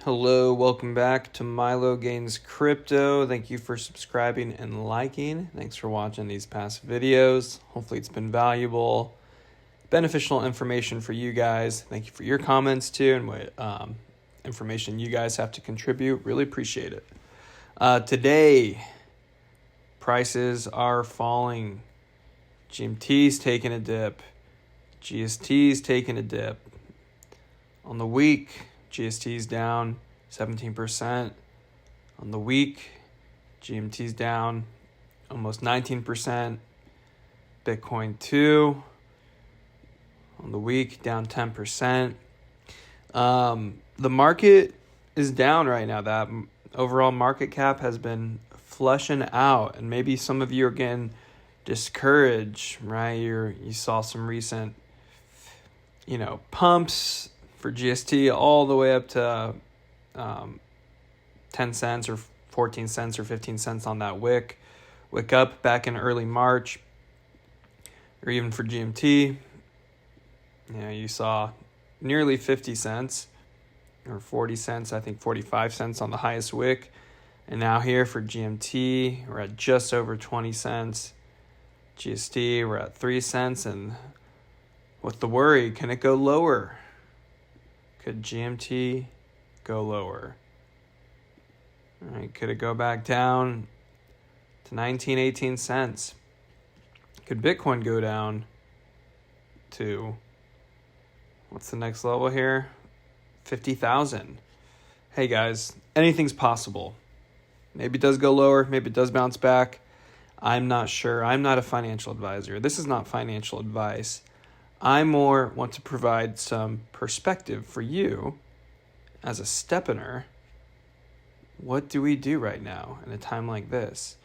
Hello, welcome back to Milo Gains Crypto. Thank you for subscribing and liking. Thanks for watching these past videos. Hopefully it's been valuable, beneficial information for you guys. Thank you for your comments too and what information you guys have to contribute. Really appreciate it. Today, prices are falling. GMT's taking a dip. GST's taking a dip. On the week, GST's down 17%. On the week, GMT's down almost 19%. Bitcoin 2 on the week down 10%. The market is down right now. That overall market cap has been flushing out, and maybe some of you are getting discouraged, right? You saw some recent, pumps for GST all the way up to 10 cents or 14 cents or 15 cents on that wick up back in early March, or even for GMT. You saw nearly 50 cents or 40 cents, I think 45 cents on the highest wick. And now here for GMT, we're at just over 20 cents. GST, we're at 3 cents. And with the worry, can it go lower? Could GMT go lower? All right, could it go back down to 19, 18 cents? Could Bitcoin go down to, what's the next level here? 50,000. Hey guys, anything's possible. Maybe it does go lower, maybe it does bounce back. I'm not sure. I'm not a financial advisor. This is not financial advice. I more want to provide some perspective for you as a STEPNer. What do we do right now in a time like this?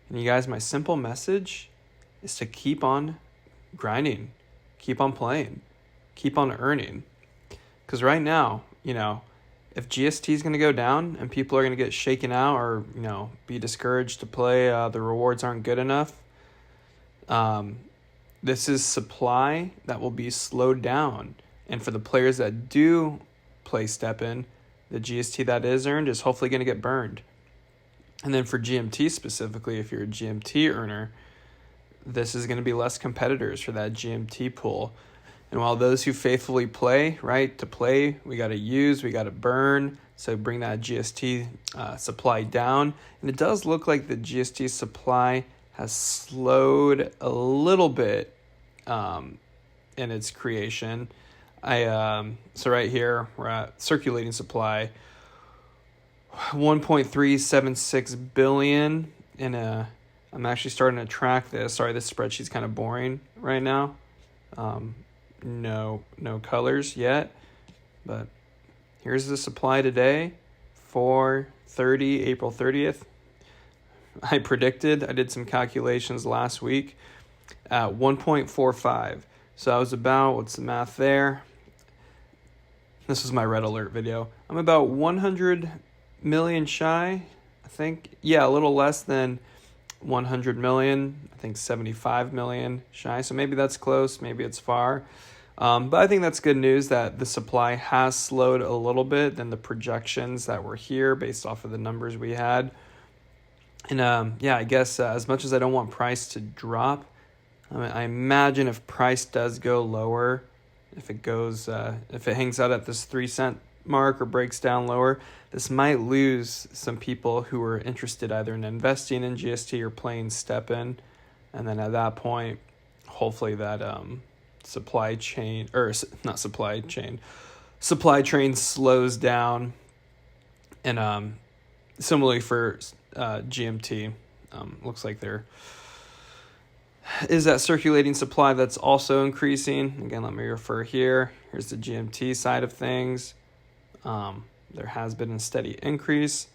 And you guys, my simple message is to keep on grinding, keep on playing, keep on earning. Because right now, if GST is going to go down and people are going to get shaken out or, be discouraged to play, the rewards aren't good enough, this is supply that will be slowed down. And for the players that do play STEPN, the GST that is earned is hopefully going to get burned. And then for GMT specifically, if you're a GMT earner, this is going to be less competitors for that GMT pool. And while those who faithfully play, right, to play, we got to use, we got to burn. So bring that GST supply down. And it does look like the GST supply has slowed a little bit in its creation. So right here, we're at circulating supply, 1.376 billion. And I'm actually starting to track this. Sorry, this spreadsheet's kind of boring right now. No colors yet, but here's the supply today for April 30th. I did some calculations last week at 1.45. So I was about, what's the math there? This was my red alert video. I'm about 100 million shy, I think. Yeah, a little less than 100 million. I think 75 million shy. So maybe that's close, maybe it's far. But I think that's good news that the supply has slowed a little bit than the projections that were here based off of the numbers we had. And I guess as much as I don't want price to drop, I imagine if price does go lower, if it hangs out at this 3 cent mark or breaks down lower, this might lose some people who are interested either in investing in GST or playing STEPN. And then at that point, hopefully that supply train slows down. And similarly for GMT, looks like there is that circulating supply that's also increasing. Again, let me refer here. Here's the GMT side of things. There has been a steady increase,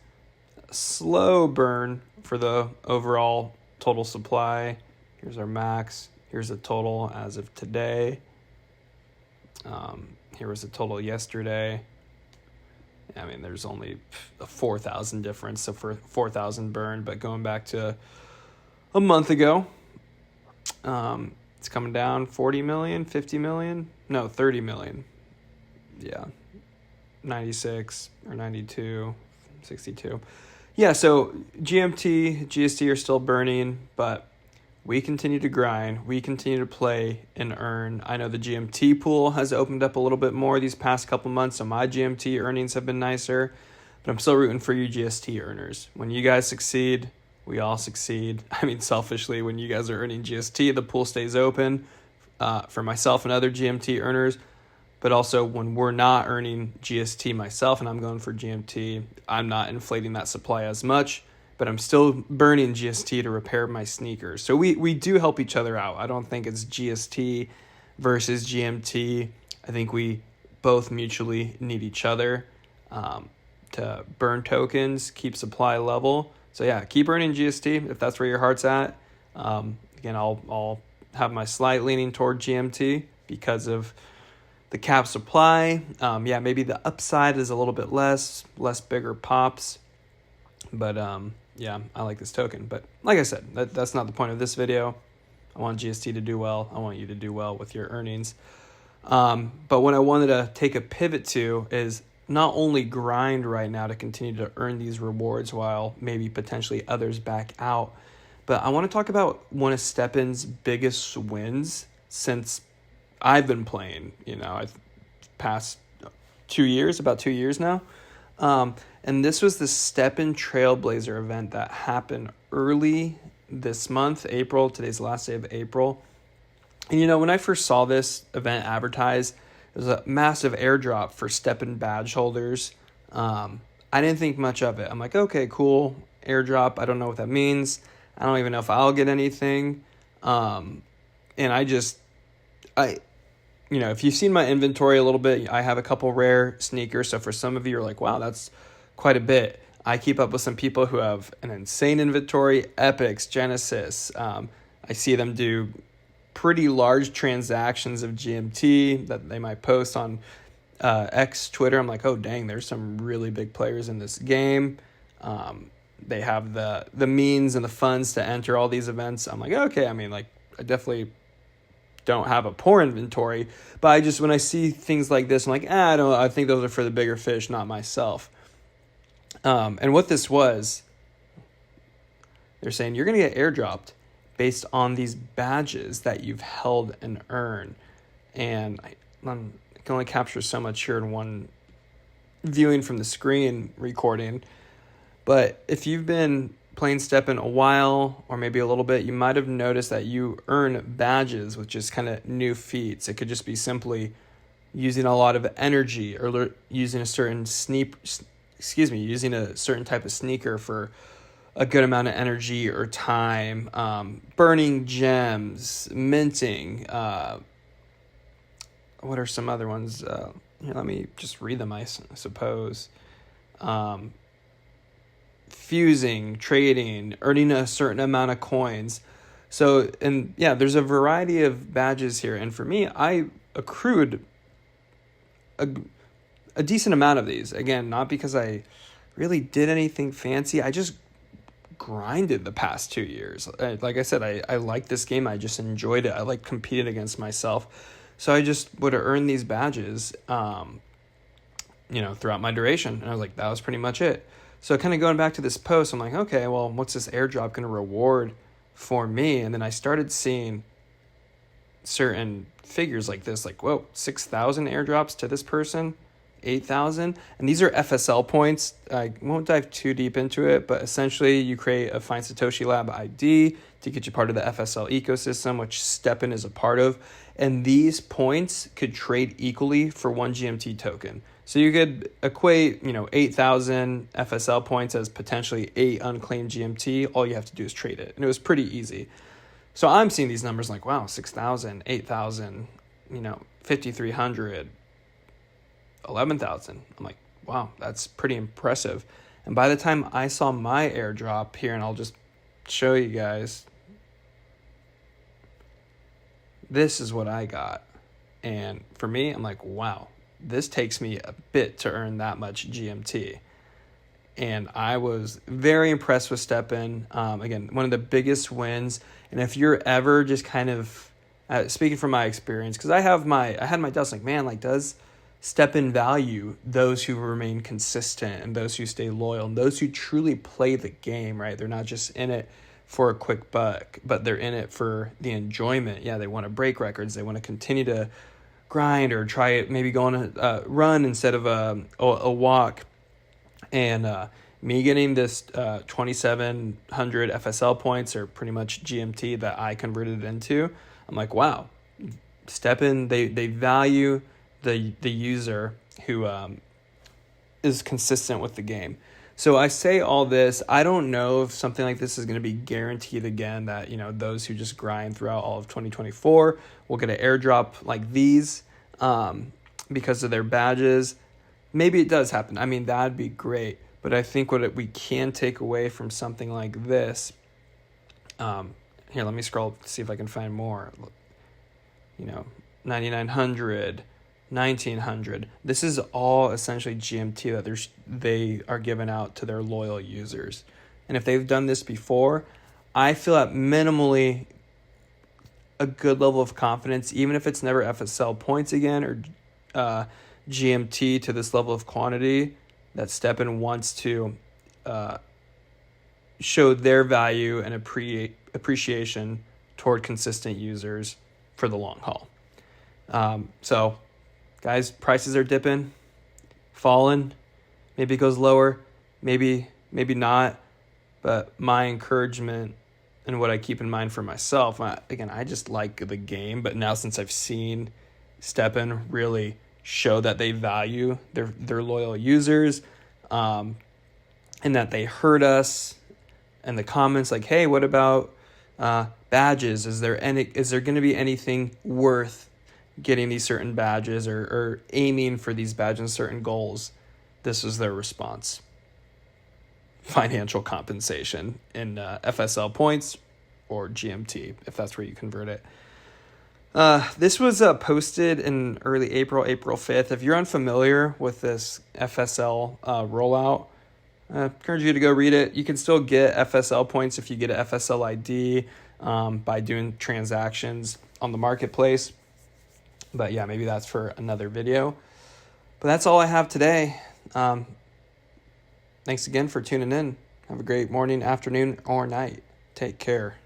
a slow burn for the overall total supply. Here's our max. Here's the total as of today. Here was the total yesterday. There's only a 4,000 difference, so for 4,000 burned, but going back to a month ago, it's coming down 40 million, 50 million, no, 30 million. Yeah. 96 or 92, 62. Yeah, so GMT, GST are still burning, but we continue to grind. We continue to play and earn. I know the GMT pool has opened up a little bit more these past couple months, so my GMT earnings have been nicer, but I'm still rooting for you GST earners. When you guys succeed, we all succeed. I mean, selfishly, when you guys are earning GST, the pool stays open for myself and other GMT earners. But also when we're not earning GST myself and I'm going for GMT, I'm not inflating that supply as much, but I'm still burning GST to repair my sneakers. So we do help each other out. I don't think it's GST versus GMT. I think we both mutually need each other to burn tokens, keep supply level. So yeah, keep earning GST if that's where your heart's at. Again, I'll have my slight leaning toward GMT because of the cap supply. Maybe the upside is a little bit less bigger pops. But I like this token. But like I said, that's not the point of this video. I want GST to do well. I want you to do well with your earnings. But what I wanted to take a pivot to is not only grind right now to continue to earn these rewards while maybe potentially others back out, but I want to talk about one of STEPN's biggest wins since I've been playing, I've past 2 years, about 2 years now. And this was the STEPN Trailblazer event that happened early this month, April. Today's the last day of April. And, when I first saw this event advertised, it was a massive airdrop for STEPN badge holders. I didn't think much of it. I'm like, okay, cool, airdrop. I don't know what that means. I don't even know if I'll get anything. And if you've seen my inventory a little bit, I have a couple rare sneakers. So for some of you, you're like, wow, that's quite a bit. I keep up with some people who have an insane inventory, Epics, Genesis. I see them do pretty large transactions of GMT that they might post on X, Twitter. I'm like, oh, dang, there's some really big players in this game. They have the means and the funds to enter all these events. I'm like, okay, I definitely don't have a poor inventory, but when I see things like this, I'm like, I think those are for the bigger fish, not myself. And what this was, they're saying you're going to get airdropped based on these badges that you've held and earned. And I can only capture so much here in one viewing from the screen recording. But if you've been playing STEPN a while or maybe a little bit, you might have noticed that you earn badges with just kind of new feats. It could just be simply using a lot of energy or using a certain using a certain type of sneaker for a good amount of energy or time, burning gems, minting. What are some other ones? Let me just read them, I suppose. Fusing, trading, earning a certain amount of coins. So, there's a variety of badges here. And for me, I accrued a decent amount of these. Again, not because I really did anything fancy. I just grinded the past 2 years. Like I said, I like this game. I just enjoyed it. I like competing against myself. So I just would have earned these badges, throughout my duration. And I was like, that was pretty much it. So kind of going back to this post, I'm like, okay, well, what's this airdrop going to reward for me? And then I started seeing certain figures like this, like, whoa, 6,000 airdrops to this person, 8,000. And these are FSL points. I won't dive too deep into it, but essentially you create a Find Satoshi Lab ID to get you part of the FSL ecosystem, which STEPN is a part of. And these points could trade equally for one GMT token. So you could equate, 8,000 FSL points as potentially 8 unclaimed GMT. All you have to do is trade it. And it was pretty easy. So I'm seeing these numbers like, wow, 6,000, 8,000, 5,300, 11,000. I'm like, wow, that's pretty impressive. And by the time I saw my airdrop here, and I'll just show you guys, this is what I got. And for me, I'm like, wow, this takes me a bit to earn that much GMT. And I was very impressed with STEPN. Again, one of the biggest wins. And if you're ever just kind of, speaking from my experience, because I had my doubts, like, man, like, does STEPN value those who remain consistent and those who stay loyal and those who truly play the game, right? They're not just in it for a quick buck, but they're in it for the enjoyment. Yeah, they want to break records. They want to continue to grind or try it, maybe go on a run instead of a walk. And me getting this 2,700 FSL points, or pretty much GMT, that I converted it into, I'm like, wow, STEPN, they value the user who is consistent with the game. So I say all this. I don't know if something like this is going to be guaranteed again, that, you know, those who just grind throughout all of 2024 will get an airdrop like these because of their badges. Maybe it does happen. I mean, that'd be great. But I think what we can take away from something like this, here, let me scroll to see if I can find more. You know, 9,900, 1,900. This is all essentially GMT that they are giving out to their loyal users. And if they've done this before, I feel at minimally a good level of confidence, even if it's never FSL points again or GMT to this level of quantity, that STEPN wants to show their value and appreciation toward consistent users for the long haul. So, guys, prices are dipping, falling. Maybe it goes lower, maybe not. But my encouragement and what I keep in mind for myself, again, I just like the game. But now, since I've seen STEPN really show that they value their loyal users, and that they heard us in the comments, like, hey, what about badges? Is there going to be anything worth getting these certain badges or aiming for these badges, certain goals? This was their response: financial compensation in FSL points or GMT, if that's where you convert it. This was posted in early April 5th. If you're unfamiliar with this FSL rollout, I encourage you to go read it. You can still get FSL points if you get an FSL ID by doing transactions on the marketplace. But yeah, maybe that's for another video. But that's all I have today. Thanks again for tuning in. Have a great morning, afternoon, or night. Take care.